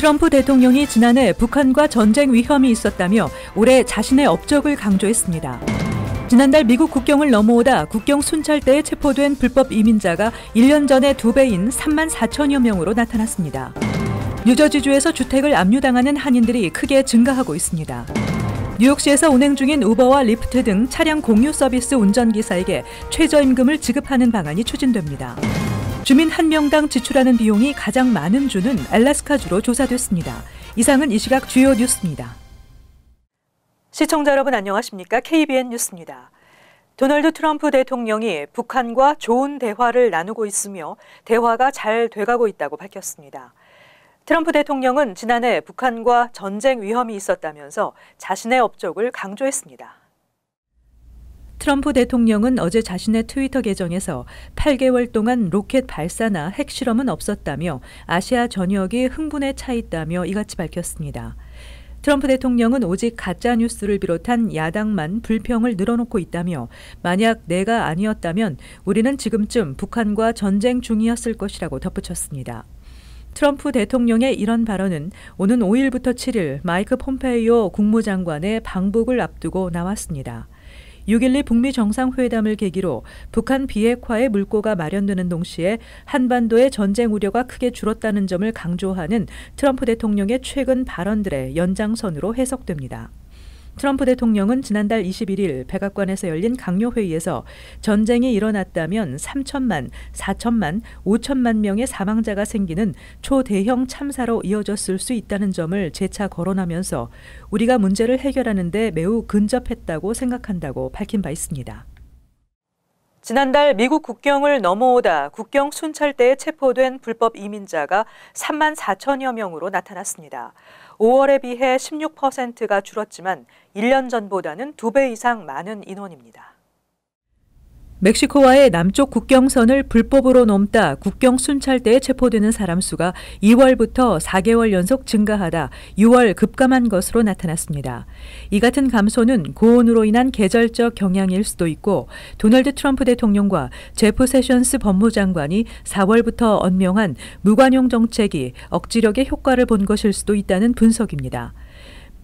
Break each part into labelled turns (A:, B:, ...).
A: 트럼프 대통령이 지난해 북한과 전쟁 위험이 있었다며 올해 자신의 업적을 강조했습니다. 지난달 미국 국경을 넘어오다 국경 순찰대에 체포된 불법 이민자가 1년 전의 2배인 3만 4천여 명으로 나타났습니다. 뉴저지주에서 주택을 압류당하는 한인들이 크게 증가하고 있습니다. 뉴욕시에서 운행 중인 우버와 리프트 등 차량 공유 서비스 운전기사에게 최저임금을 지급하는 방안이 추진됩니다. 주민 한 명당 지출하는 비용이 가장 많은 주는 알래스카주로 조사됐습니다. 이상은 이 시각 주요 뉴스입니다. 시청자 여러분 안녕하십니까? KBN 뉴스입니다. 도널드 트럼프 대통령이 북한과 좋은 대화를 나누고 있으며 대화가 잘 돼가고 있다고 밝혔습니다. 트럼프 대통령은 지난해 북한과 전쟁 위험이 있었다면서 자신의 업적을 강조했습니다. 트럼프 대통령은 어제 자신의 트위터 계정에서 8개월 동안 로켓 발사나 핵실험은 없었다며 아시아 전역이 흥분에 차 있다며 이같이 밝혔습니다. 트럼프 대통령은 오직 가짜뉴스를 비롯한 야당만 불평을 늘어놓고 있다며 만약 내가 아니었다면 우리는 지금쯤 북한과 전쟁 중이었을 것이라고 덧붙였습니다. 트럼프 대통령의 이런 발언은 오는 5일부터 7일 마이크 폼페이오 국무장관의 방북을 앞두고 나왔습니다. 6.12 북미 정상회담을 계기로 북한 비핵화의 물꼬가 마련되는 동시에 한반도의 전쟁 우려가 크게 줄었다는 점을 강조하는 트럼프 대통령의 최근 발언들의 연장선으로 해석됩니다. 트럼프 대통령은 지난달 21일 백악관에서 열린 강요회의에서 전쟁이 일어났다면 3천만, 4천만, 5천만 명의 사망자가 생기는 초대형 참사로 이어졌을 수 있다는 점을 재차 거론하면서 우리가 문제를 해결하는 데 매우 근접했다고 생각한다고 밝힌 바 있습니다. 지난달 미국 국경을 넘어오다 국경 순찰대에 체포된 불법 이민자가 3만 4천여 명으로 나타났습니다. 5월에 비해 16%가 줄었지만 1년 전보다는 2배 이상 많은 인원입니다. 멕시코와의 남쪽 국경선을 불법으로 넘다 국경 순찰대에 체포되는 사람 수가 2월부터 4개월 연속 증가하다 6월 급감한 것으로 나타났습니다. 이 같은 감소는 고온으로 인한 계절적 경향일 수도 있고 도널드 트럼프 대통령과 제프 세션스 법무장관이 4월부터 언명한 무관용 정책이 억지력의 효과를 본 것일 수도 있다는 분석입니다.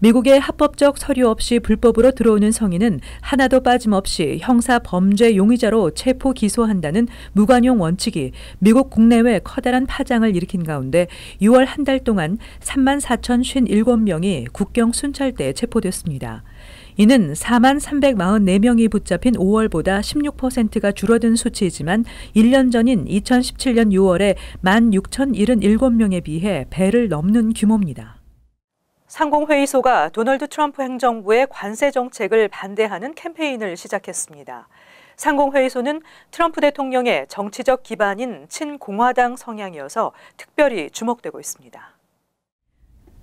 A: 미국의 합법적 서류 없이 불법으로 들어오는 성인은 하나도 빠짐없이 형사 범죄 용의자로 체포 기소한다는 무관용 원칙이 미국 국내외 커다란 파장을 일으킨 가운데 6월 한 달 동안 3만 4,057명이 국경 순찰대에 체포됐습니다. 이는 4만 344명이 붙잡힌 5월보다 16%가 줄어든 수치이지만 1년 전인 2017년 6월에 16,077명에 비해 배를 넘는 규모입니다. 상공회의소가 도널드 트럼프 행정부의 관세 정책을 반대하는 캠페인을 시작했습니다. 상공회의소는 트럼프 대통령의 정치적 기반인 친공화당 성향이어서 특별히 주목되고 있습니다.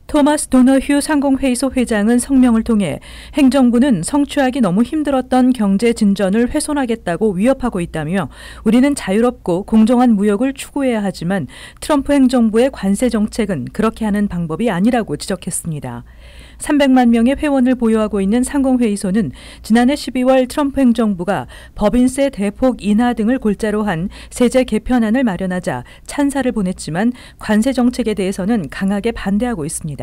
A: 토마스 도너휴 상공회의소 회장은 성명을 통해 행정부는 성취하기 너무 힘들었던 경제 진전을 훼손하겠다고 위협하고 있다며 우리는 자유롭고 공정한 무역을 추구해야 하지만 트럼프 행정부의 관세 정책은 그렇게 하는 방법이 아니라고 지적했습니다. 300만 명의 회원을 보유하고 있는 상공회의소는 지난해 12월 트럼프 행정부가 법인세 대폭 인하 등을 골자로 한 세제 개편안을 마련하자 찬사를 보냈지만 관세 정책에 대해서는 강하게 반대하고 있습니다.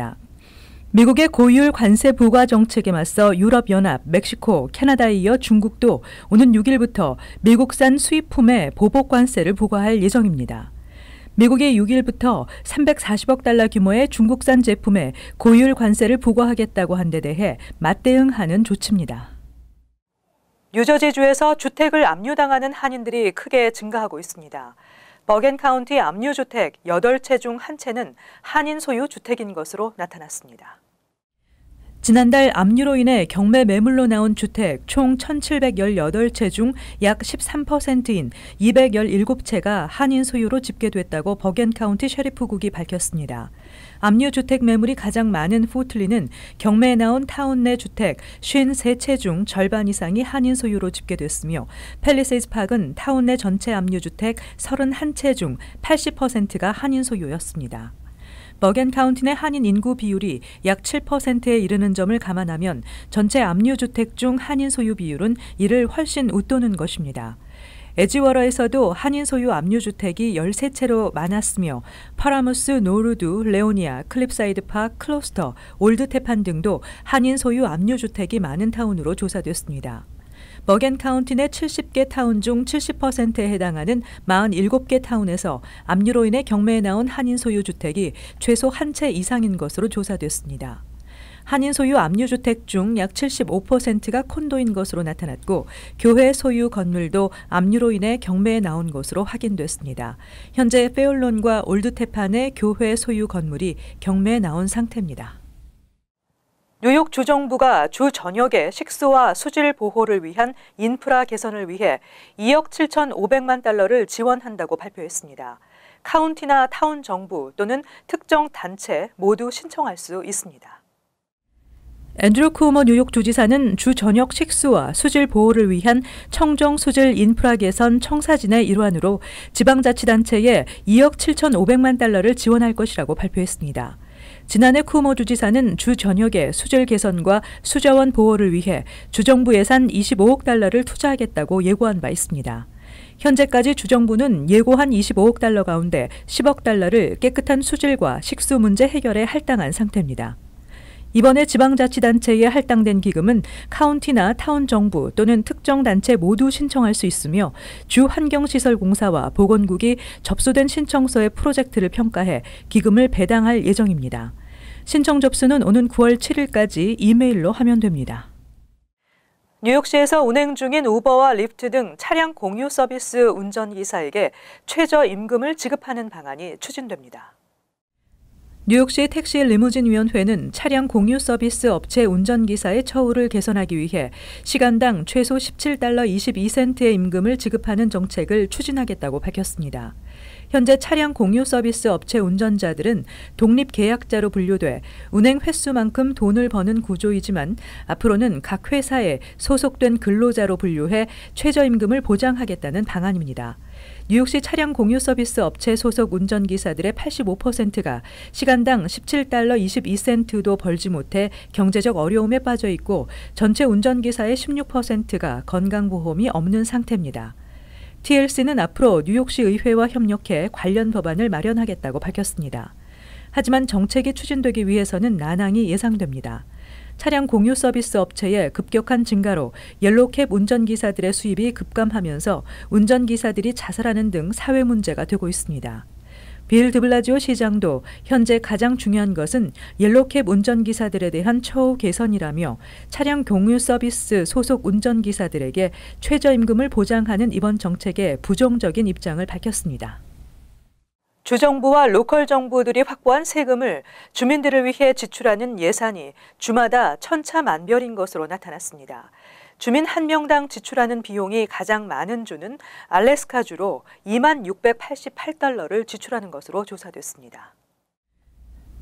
A: 미국의 고율 관세 부과 정책에 맞서 유럽연합, 멕시코, 캐나다에 이어 중국도 오는 6일부터 미국산 수입품에 보복 관세를 부과할 예정입니다. 미국이 6일부터 340억 달러 규모의 중국산 제품에 고율 관세를 부과하겠다고 한 데 대해 맞대응하는 조치입니다. 뉴저지주에서 주택을 압류당하는 한인들이 크게 증가하고 있습니다. 버겐 카운티 압류주택 8채 중 1채는 한인 소유 주택인 것으로 나타났습니다. 지난달 압류로 인해 경매 매물로 나온 주택 총 1,718채 중 약 13%인 217채가 한인 소유로 집계됐다고 버겐 카운티 셰리프국이 밝혔습니다. 압류 주택 매물이 가장 많은 포틀리는 경매에 나온 타운 내 주택 53채 중 절반 이상이 한인 소유로 집계됐으며 팰리세이드 파크는 타운 내 전체 압류 주택 31채 중 80%가 한인 소유였습니다. 버겐 카운티 내 한인 인구 비율이 약 7%에 이르는 점을 감안하면 전체 압류 주택 중 한인 소유 비율은 이를 훨씬 웃도는 것입니다. 에지워러에서도 한인 소유 압류주택이 13채로 많았으며 파라무스, 노르두, 레오니아, 클립사이드 파크, 클로스터, 올드테판 등도 한인 소유 압류주택이 많은 타운으로 조사됐습니다. 머겐 카운티 내 70개 타운 중 70%에 해당하는 47개 타운에서 압류로 인해 경매에 나온 한인 소유 주택이 최소 한 채 이상인 것으로 조사됐습니다. 한인 소유 압류주택 중 약 75%가 콘도인 것으로 나타났고 교회 소유 건물도 압류로 인해 경매에 나온 것으로 확인됐습니다. 현재 페올론과 올드테판의 교회 소유 건물이 경매에 나온 상태입니다. 뉴욕 주정부가 주 전역의 식수와 수질 보호를 위한 인프라 개선을 위해 2억 7,500만 달러를 지원한다고 발표했습니다. 카운티나 타운 정부 또는 특정 단체 모두 신청할 수 있습니다. 앤드루 쿠오모 뉴욕 주지사는 주 전역 식수와 수질 보호를 위한 청정 수질 인프라 개선 청사진의 일환으로 지방자치단체에 2억 7,500만 달러를 지원할 것이라고 발표했습니다. 지난해 쿠오모 주지사는 주 전역의 수질 개선과 수자원 보호를 위해 주정부 예산 25억 달러를 투자하겠다고 예고한 바 있습니다. 현재까지 주정부는 예고한 25억 달러 가운데 10억 달러를 깨끗한 수질과 식수 문제 해결에 할당한 상태입니다. 이번에 지방자치단체에 할당된 기금은 카운티나 타운 정부 또는 특정 단체 모두 신청할 수 있으며 주 환경시설공사와 보건국이 접수된 신청서의 프로젝트를 평가해 기금을 배당할 예정입니다. 신청 접수는 오는 9월 7일까지 이메일로 하면 됩니다. 뉴욕시에서 운행 중인 우버와 리프트 등 차량 공유 서비스 운전기사에게 최저임금을 지급하는 방안이 추진됩니다. 뉴욕시 택시 리무진 위원회는 차량 공유 서비스 업체 운전기사의 처우를 개선하기 위해 시간당 최소 17달러 22센트의 임금을 지급하는 정책을 추진하겠다고 밝혔습니다. 현재 차량 공유 서비스 업체 운전자들은 독립계약자로 분류돼 운행 횟수만큼 돈을 버는 구조이지만 앞으로는 각 회사에 소속된 근로자로 분류해 최저임금을 보장하겠다는 방안입니다. 뉴욕시 차량 공유 서비스 업체 소속 운전기사들의 85%가 시간당 17달러 22센트도 벌지 못해 경제적 어려움에 빠져 있고 전체 운전기사의 16%가 건강보험이 없는 상태입니다. TLC는 앞으로 뉴욕시 의회와 협력해 관련 법안을 마련하겠다고 밝혔습니다. 하지만 정책이 추진되기 위해서는 난항이 예상됩니다. 차량 공유 서비스 업체의 급격한 증가로 옐로우캡 운전기사들의 수입이 급감하면서 운전기사들이 자살하는 등 사회 문제가 되고 있습니다. 빌 드블라지오 시장도 현재 가장 중요한 것은 옐로우캡 운전기사들에 대한 처우 개선이라며 차량 공유 서비스 소속 운전기사들에게 최저임금을 보장하는 이번 정책에 부정적인 입장을 밝혔습니다. 주정부와 로컬 정부들이 확보한 세금을 주민들을 위해 지출하는 예산이 주마다 천차만별인 것으로 나타났습니다. 주민 한 명당 지출하는 비용이 가장 많은 주는 알래스카주로 2688달러를 지출하는 것으로 조사됐습니다.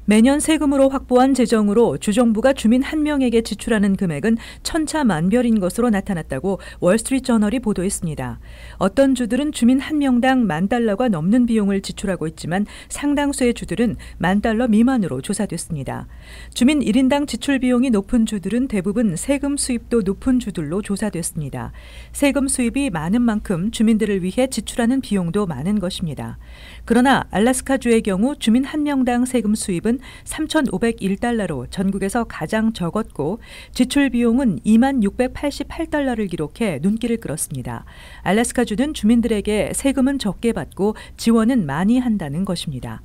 A: 매년 세금으로 확보한 재정으로 주정부가 주민 한 명에게 지출하는 금액은 천차만별인 것으로 나타났다고 월스트리트저널이 보도했습니다. 어떤 주들은 주민 한 명당 $10,000가 넘는 비용을 지출하고 있지만 상당수의 주들은 $10,000 미만으로 조사됐습니다. 주민 1인당 지출 비용이 높은 주들은 대부분 세금 수입도 높은 주들로 조사됐습니다. 세금 수입이 많은 만큼 주민들을 위해 지출하는 비용도 많은 것입니다. 그러나 알래스카주의 경우 주민 한 명당 세금 수입은 $3,501로 전국에서 가장 적었고 지출 비용은 $2688를 기록해 눈길을 끌었습니다. 알래스카주는 주민들에게 세금은 적게 받고 지원은 많이 한다는 것입니다.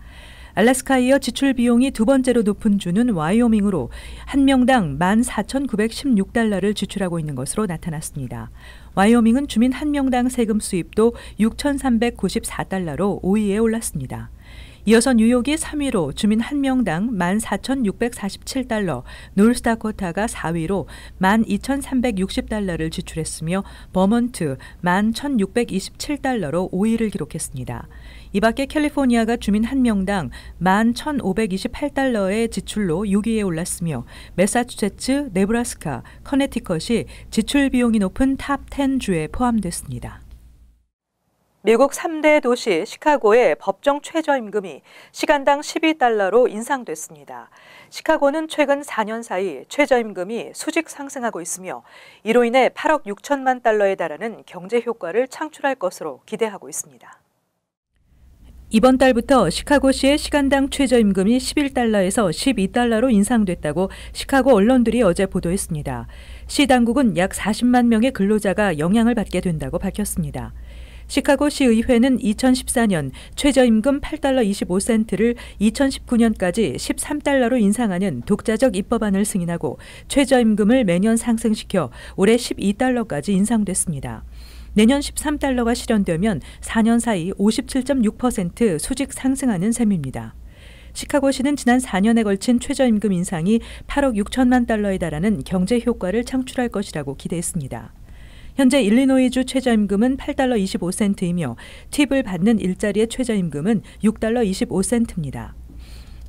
A: 알래스카에 이어 지출 비용이 두 번째로 높은 주는 와이오밍으로 한 명당 $14,916를 지출하고 있는 것으로 나타났습니다. 와이오밍은 주민 한 명당 세금 수입도 $6,394로 5위에 올랐습니다. 이어서 뉴욕이 3위로 주민 한 명당 $14,647, 노스다코타가 4위로 $12,360를 지출했으며 버몬트 $11,627로 5위를 기록했습니다. 이 밖에 캘리포니아가 주민 한 명당 $11,528의 지출로 6위에 올랐으며 매사추세츠, 네브라스카, 커네티컷이 지출 비용이 높은 탑 10주에 포함됐습니다. 미국 3대 도시 시카고의 법정 최저임금이 시간당 12달러로 인상됐습니다. 시카고는 최근 4년 사이 최저임금이 수직 상승하고 있으며 이로 인해 8억 6천만 달러에 달하는 경제 효과를 창출할 것으로 기대하고 있습니다. 이번 달부터 시카고시의 시간당 최저임금이 11달러에서 12달러로 인상됐다고 시카고 언론들이 어제 보도했습니다. 시 당국은 약 40만 명의 근로자가 영향을 받게 된다고 밝혔습니다. 시카고시 의회는 2014년 최저임금 8달러 25센트를 2019년까지 13달러로 인상하는 독자적 입법안을 승인하고 최저임금을 매년 상승시켜 올해 12달러까지 인상됐습니다. 내년 13달러가 실현되면 4년 사이 57.6% 수직 상승하는 셈입니다. 시카고시는 지난 4년에 걸친 최저임금 인상이 8억 6천만 달러에 달하는 경제 효과를 창출할 것이라고 기대했습니다. 현재 일리노이주 최저임금은 8달러 25센트이며 팁을 받는 일자리의 최저임금은 6달러 25센트입니다.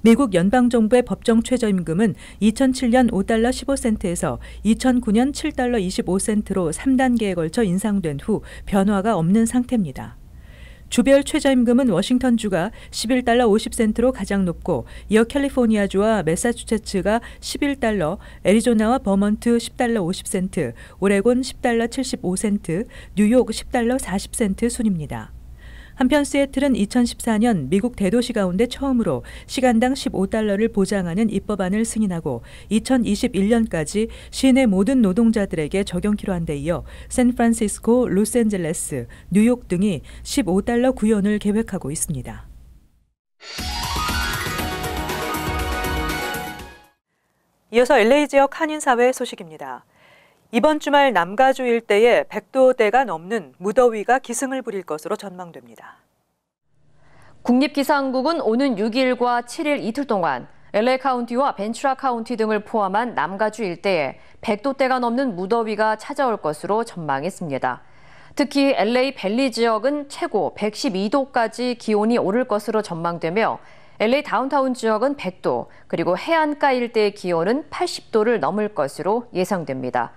A: 미국 연방정부의 법정 최저임금은 2007년 5달러 15센트에서 2009년 7달러 25센트로 3단계에 걸쳐 인상된 후 변화가 없는 상태입니다. 주별 최저임금은 워싱턴주가 11달러 50센트로 가장 높고 이어 캘리포니아주와 매사추세츠가 11달러, 애리조나와 버먼트 10달러 50센트, 오레곤 10달러 75센트, 뉴욕 10달러 40센트 순입니다. 한편 시애틀은 2014년 미국 대도시 가운데 처음으로 시간당 15달러를 보장하는 입법안을 승인하고 2021년까지 시내 모든 노동자들에게 적용키로 한 데 이어 샌프란시스코, 로스앤젤레스, 뉴욕 등이 15달러 구현을 계획하고 있습니다. 이어서 LA 지역 한인사회 소식입니다. 이번 주말 남가주 일대에 100도대가 넘는 무더위가 기승을 부릴 것으로 전망됩니다.
B: 국립기상국은 오는 6일과 7일 이틀 동안 LA 카운티와 벤츄라 카운티 등을 포함한 남가주 일대에 100도대가 넘는 무더위가 찾아올 것으로 전망했습니다. 특히 LA 밸리 지역은 최고 112도까지 기온이 오를 것으로 전망되며 LA 다운타운 지역은 100도, 그리고 해안가 일대의 기온은 80도를 넘을 것으로 예상됩니다.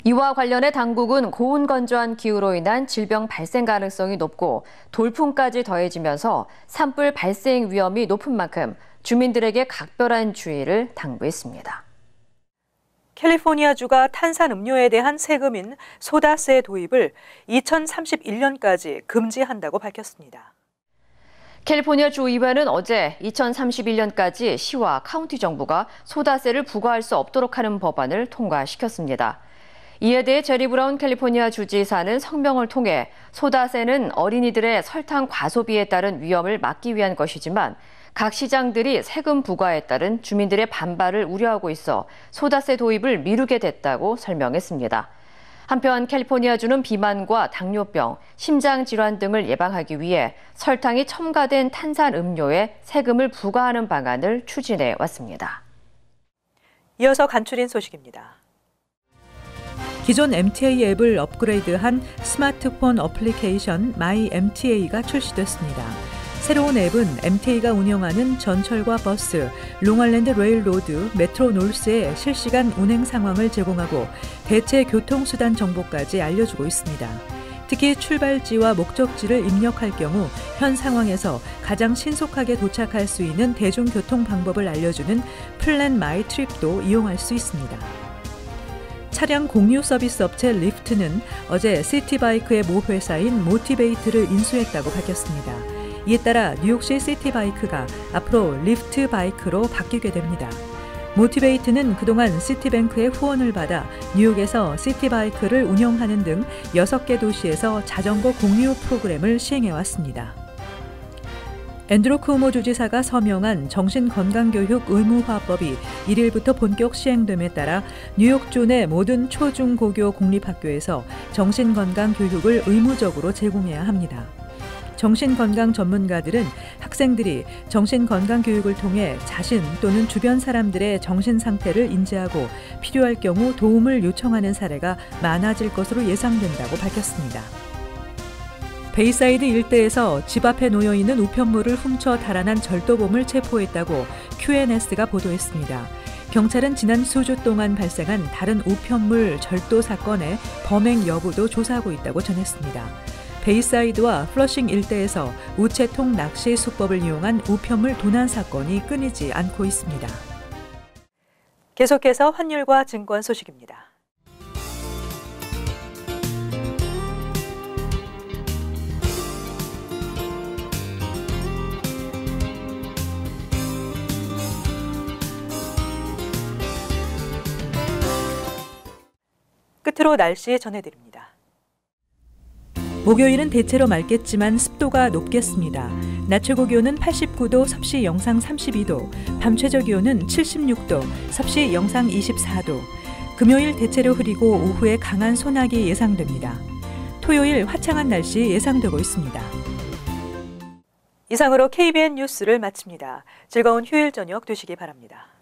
B: 이와 관련해 당국은 고온 건조한 기후로 인한 질병 발생 가능성이 높고 돌풍까지 더해지면서 산불 발생 위험이 높은 만큼 주민들에게 각별한 주의를 당부했습니다.
A: 캘리포니아주가 탄산음료에 대한 세금인 소다세 도입을 2031년까지 금지한다고 밝혔습니다.
B: 캘리포니아 주의회는 어제 2031년까지 시와 카운티 정부가 소다세를 부과할 수 없도록 하는 법안을 통과시켰습니다. 이에 대해 제리 브라운 캘리포니아 주지사는 성명을 통해 소다세는 어린이들의 설탕 과소비에 따른 위험을 막기 위한 것이지만 각 시장들이 세금 부과에 따른 주민들의 반발을 우려하고 있어 소다세 도입을 미루게 됐다고 설명했습니다. 한편 캘리포니아주는 비만과 당뇨병, 심장질환 등을 예방하기 위해 설탕이 첨가된 탄산음료에 세금을 부과하는 방안을 추진해 왔습니다.
A: 이어서 간추린 소식입니다. 기존 MTA 앱을 업그레이드한 스마트폰 어플리케이션 마이 MTA가 출시됐습니다. 새로운 앱은 MTA가 운영하는 전철과 버스, 롱아일랜드 레일로드, 메트로 놀스의 실시간 운행 상황을 제공하고 대체 교통수단 정보까지 알려주고 있습니다. 특히 출발지와 목적지를 입력할 경우 현 상황에서 가장 신속하게 도착할 수 있는 대중교통 방법을 알려주는 플랜 마이 트립도 이용할 수 있습니다. 차량 공유 서비스 업체 리프트는 어제 시티바이크의 모 회사인 모티베이트를 인수했다고 밝혔습니다. 이에 따라 뉴욕시 시티바이크가 앞으로 리프트 바이크로 바뀌게 됩니다. 모티베이트는 그동안 시티뱅크의 후원을 받아 뉴욕에서 시티바이크를 운영하는 등 6개 도시에서 자전거 공유 프로그램을 시행해왔습니다. 앤드루 쿠오모 주지사가 서명한 정신건강교육 의무화법이 1일부터 본격 시행됨에 따라 뉴욕주 내 모든 초중고교 공립학교에서 정신건강교육을 의무적으로 제공해야 합니다. 정신건강 전문가들은 학생들이 정신건강교육을 통해 자신 또는 주변 사람들의 정신상태를 인지하고 필요할 경우 도움을 요청하는 사례가 많아질 것으로 예상된다고 밝혔습니다. 베이사이드 일대에서 집 앞에 놓여있는 우편물을 훔쳐 달아난 절도범을 체포했다고 QNS가 보도했습니다. 경찰은 지난 수주 동안 발생한 다른 우편물 절도 사건의 범행 여부도 조사하고 있다고 전했습니다. 베이사이드와 플러싱 일대에서 우체통 낚시 수법을 이용한 우편물 도난 사건이 끊이지 않고 있습니다. 계속해서 환율과 증권 소식입니다. 끝으로 날씨 전해드립니다. 목요일은 대체로 맑겠지만 습도가 높겠습니다. 낮 최고 기온은 89도, 섭씨 영상 32도, 밤 최저 기온은 76도, 섭씨 영상 24도. 금요일 대체로 흐리고 오후에 강한 소나기 예상됩니다. 토요일 화창한 날씨 예상되고 있습니다. 이상으로 KBN 뉴스를 마칩니다. 즐거운 휴일 저녁 되시기 바랍니다.